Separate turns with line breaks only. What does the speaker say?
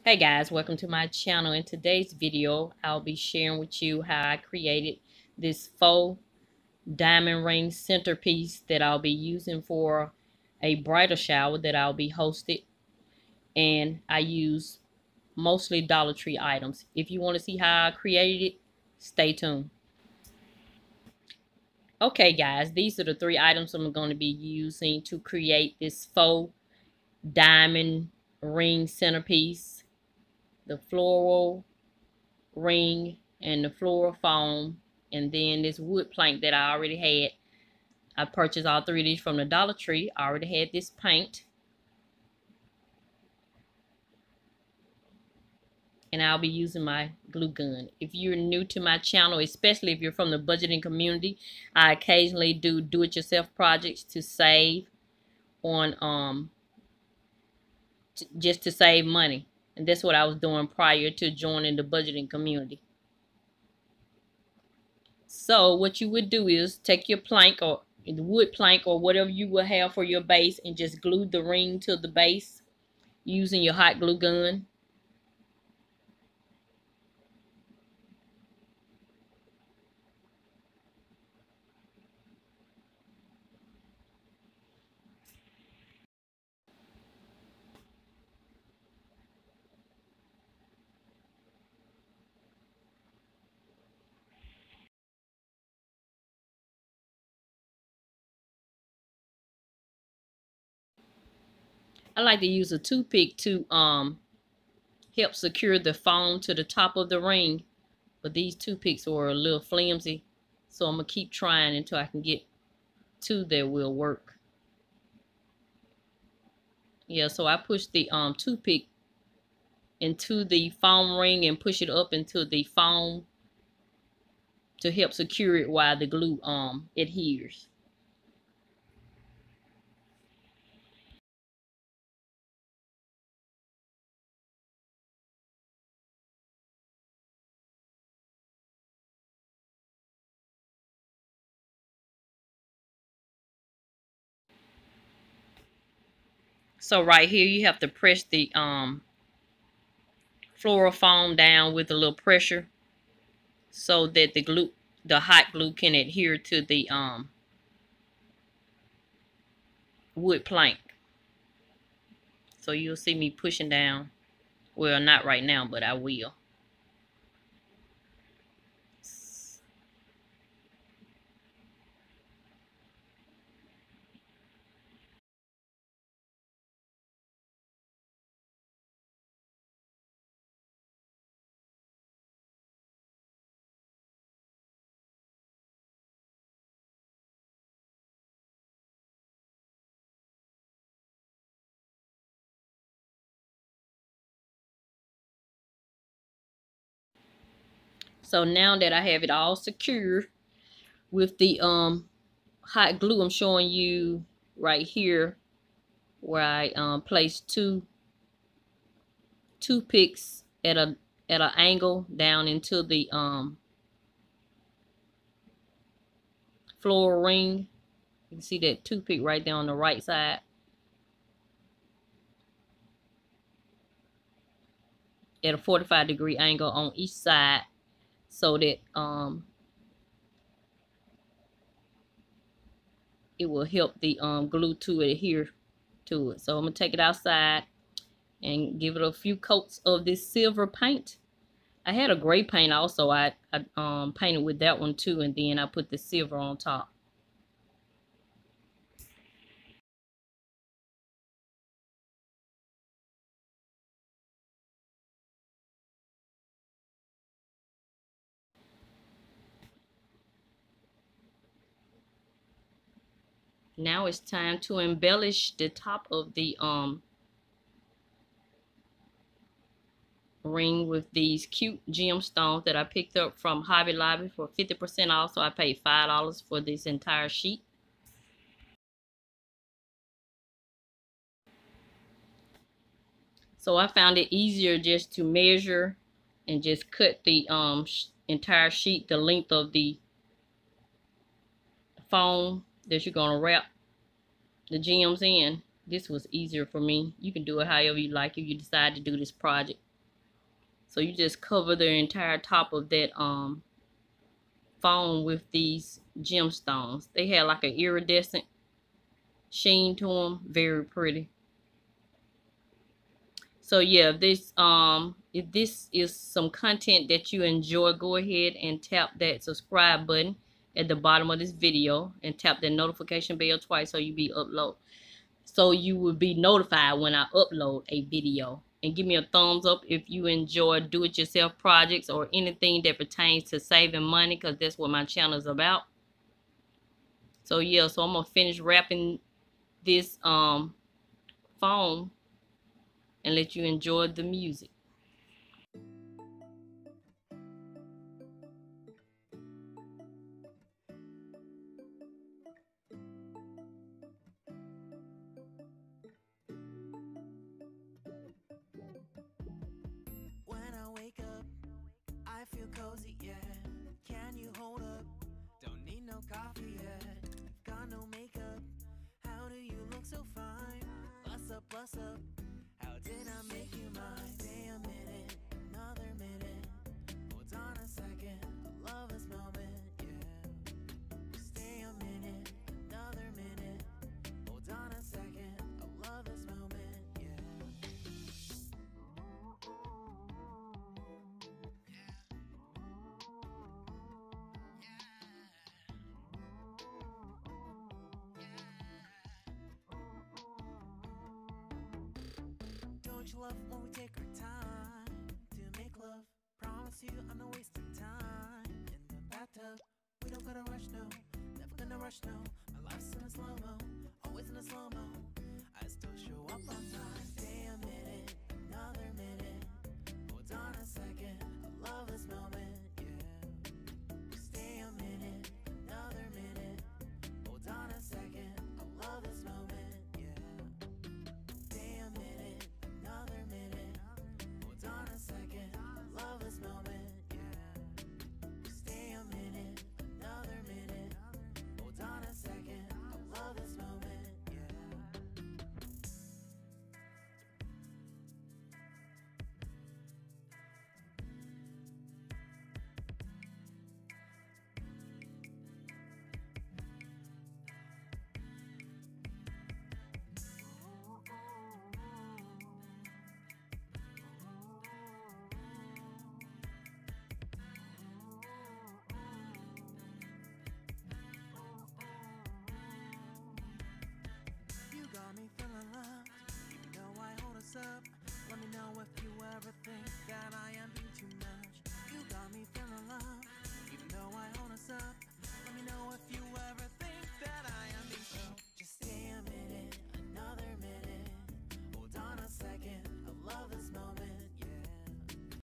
Hey guys, welcome to my channel. In today's video, I'll be sharing with you how I created this faux diamond ring centerpiece that I'll be using for a bridal shower that I'll be hosted. And I use mostly Dollar Tree items. If you want to see how I created it, stay tuned. Okay guys, these are the three items I'm going to be using to create this faux diamond ring centerpiece. The floral ring and the floral foam, and then this wood plank that I already had. I purchased all three of these from the Dollar Tree. I already had this paint, and I'll be using my glue gun. If you're new to my channel, especially if you're from the budgeting community, I occasionally do do-it-yourself projects to save on just to save money, and that's what I was doing prior to joining the budgeting community. So what you would do is take your plank or the wood plank or whatever you will have for your base and just glue the ring to the base using your hot glue gun. I like to use a toothpick to help secure the foam to the top of the ring, but these toothpicks are a little flimsy, so I'm gonna keep trying until I can get two that will work. Yeah, so I push the toothpick into the foam ring and push it up into the foam to help secure it while the glue adheres. So right here you have to press the floral foam down with a little pressure so that the hot glue can adhere to the wood plank. So you'll see me pushing down. Well, not right now, but I will. So now that I have it all secure with the hot glue, I'm showing you right here where I placed two toothpicks at an angle down into the floral ring. You can see that toothpick right there on the right side. At a 45-degree angle on each side so that it will help the glue to adhere to it. So I'm gonna take it outside and give it a few coats of this silver paint. I had a gray paint also. I painted with that one too, and then I put the silver on top. Now it's time to embellish the top of the ring with these cute gemstones that I picked up from Hobby Lobby for 50% off. So I paid $5 for this entire sheet. So I found it easier just to measure and just cut the entire sheet the length of the foam that you're gonna wrap the gems in. This was easier for me. You can do it however you like if you decide to do this project. So you just cover the entire top of that foam with these gemstones. They have like an iridescent sheen to them, very pretty. So yeah, if this is some content that you enjoy, go ahead and tap that subscribe button at the bottom of this video and tap that notification bell twice so you will be notified when I upload a video. And give me a thumbs up if you enjoy do-it-yourself projects or anything that pertains to saving money, because that's what my channel is about. So yeah, so I'm gonna finish wrapping this foam and let you enjoy the music.
When I wake up, I feel cozy, yeah. Can you hold up? Don't need no coffee yet. Got no makeup. How do you look so fine? Bust up, bust up. How did I make you mine? Stay a minute, another minute. Hold on a second, I love this moment, yeah. Stay a minute, another minute. Hold on a second, I love this moment, yeah. Don't you love when we take our time to make love? Promise you I'm not wasting time in the bathtub. We don't gotta rush, no. Never gonna rush, no. My life's in a slow-mo, always in a slow-mo. I still show up on time. Stay a minute, another minute. Hold on a second, I love this moment, yeah. Stay a minute, another minute. Hold on a second, I love this moment, yeah. Stay a minute, another minute. Hold on a second, I love this moment, yeah. Stay a minute, another minute. Hold on a second, I love this moment, yeah. You got me feeling loved, even though I hold us up. Let me know if you ever think that I am being too much. You got me feeling loved, even though I hold us up. Let me know if you ever think that I am being so. Just stay a minute, another minute. Hold on a second, I love this